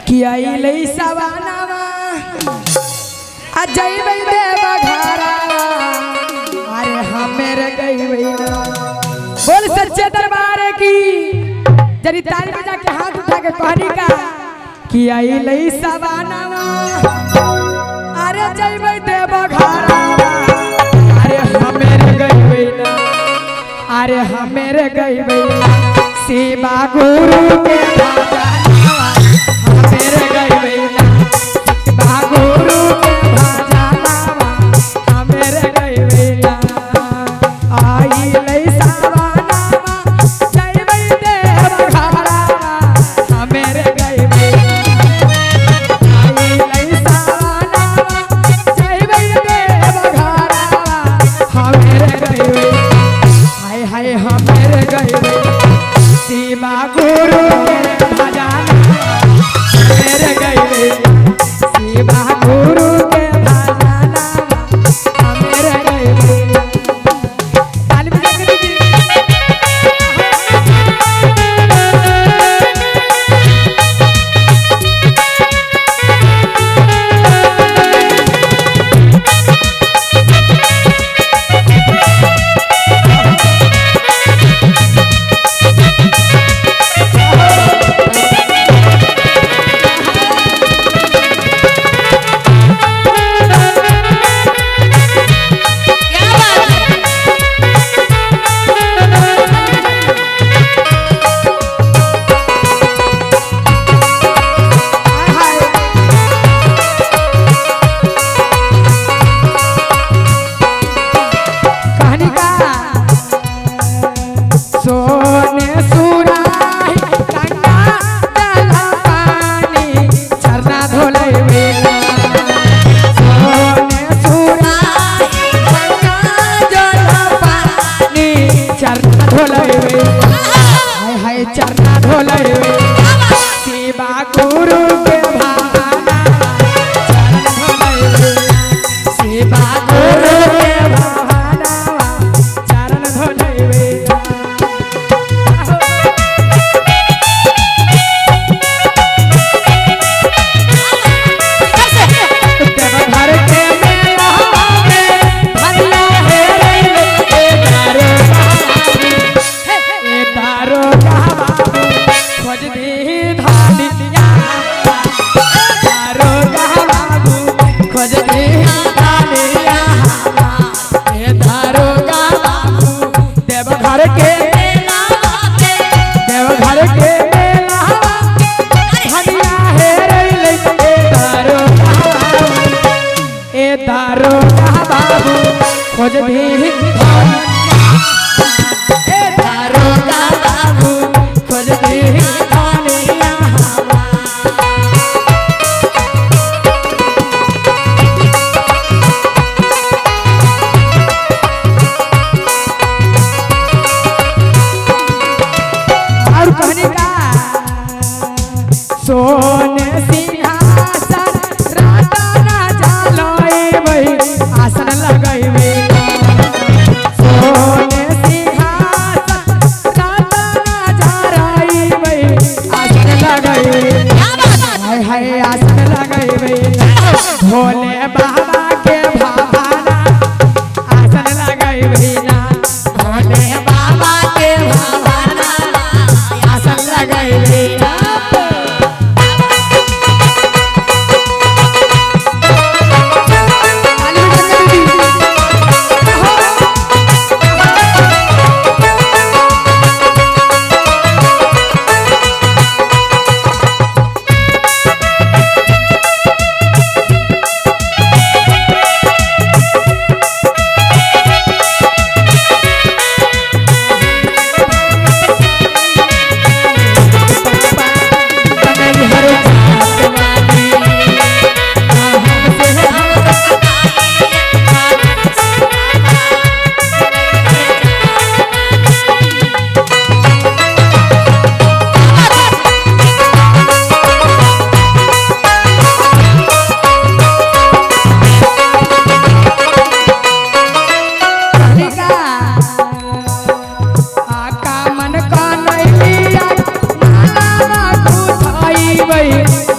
कि आइले सवानावा अजय देव घरा अरे हमेरे गई ना बोल सच्चे दरबार की जरी ताली बजा के हाथ उठा के कहनी का कि आइले सवानावा अरे जय देव घरा अरे हमेरे गई ना अरे हमेरे गई शिवा गुरु के भाजा हमेरे गई शिवा गुरु के भाजा हमेरे गई आई लई सवानावा जय देव घरा हमेरे गई आई लई सवानावा जय देव घरा हमेरे गई हाय हाय हमेरे गई शिवा गुरु के भजना मेरे गई शिवा गुरु के भजना मेरे गई ताली बजा के दीजिए सोने सुराही गंगा जल पानी झरना धोले सोने सुराही गंगा जल पानी झरना धोले हाय हाय झरना धोले शिवा गुरु के भावना चरण धोले शिवा गुरु के भावना चरण धोले खोज भी दारोगा बाबू खोज भी और कहने का सोने सिंहासन राता राजा लोई वही आसन लगाई सोने सिंहासन राता राजा राई वही आसन लगाई हाय हाय आसन लगाई भोले बाबा के भावना आसन लगाई ना भोले बाबा के भावना आसन लगाई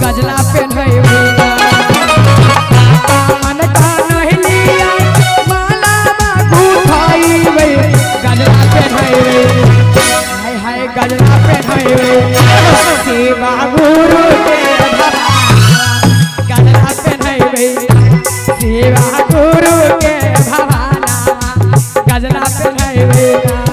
गजला पहनैबे ना मन का नहीं लिया माला गुथाइबे गजला पहनैबे हाय हाय गजला पहनैबे सेवा गुरु के गजला पहनैबे सेवा गुरु के भवाना गजला पहनैबे ना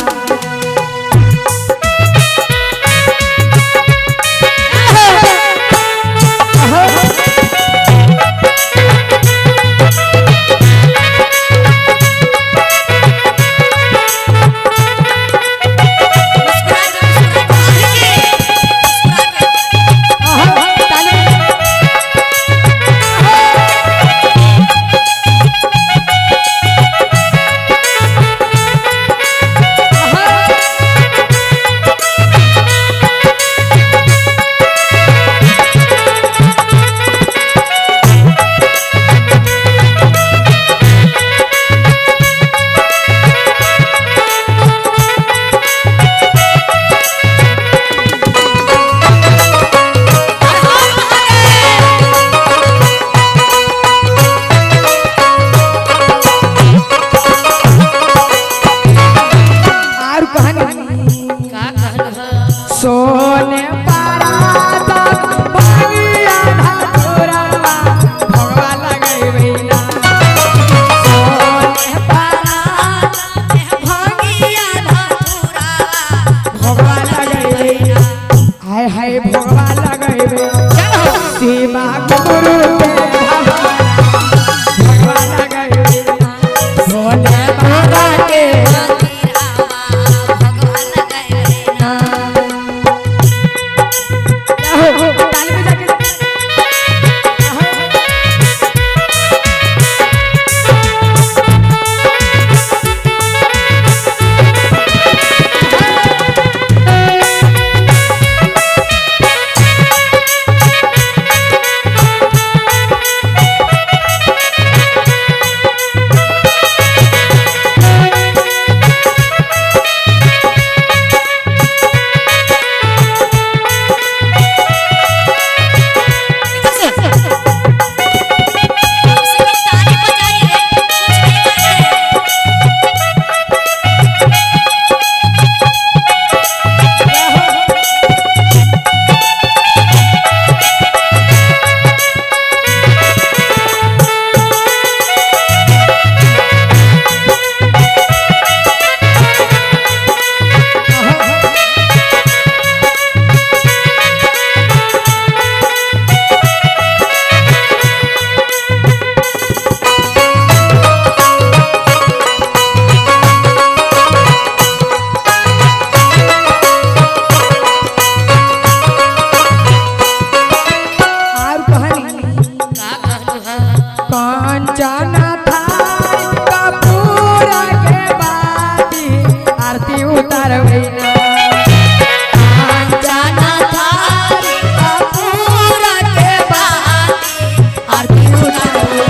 सोने पराता भागिया धतुरवा भगवा लगैबे ना सोने पराता भागिया धतुरवा भगवा लगैबे ना हाय हाय भगवा लगैबे सेवा गुरु के भगवा लगैबे ना सोने बाबा के कांचना थाई कपूर के बाती आरती उतारबे ना कांचना थाई कपूर के बाती आरती उतारबे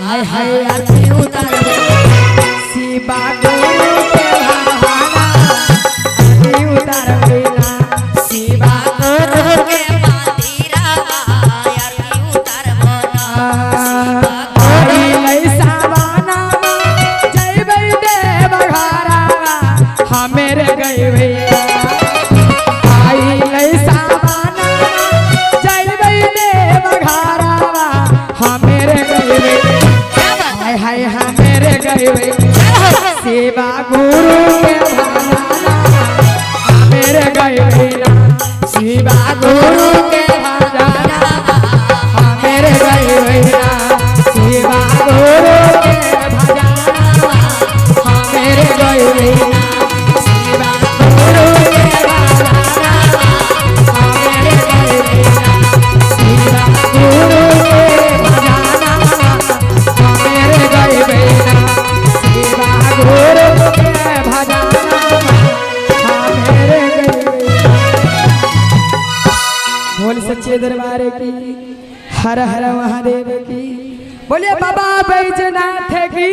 हाय हाय आरती उतारबे शिवा गुरु के भवाना आरती उतारबे ना शिवा गुरु के मंदिरा आरती उतारबे ना मेरे गए भैया आई लई सावाना जय भैले बघारावा हम मेरे गए भैया हाय हाय हम मेरे गए भैया सेवा गुरु के भवाना हम मेरे गए भैया सेवा गुरु के भवाना हम मेरे गए भैया सेवा गुरु के भवाना हम मेरे गए भैया सच्चे दरबार की हर हर महादेव की बोलिए बाबा बैजनाथ की।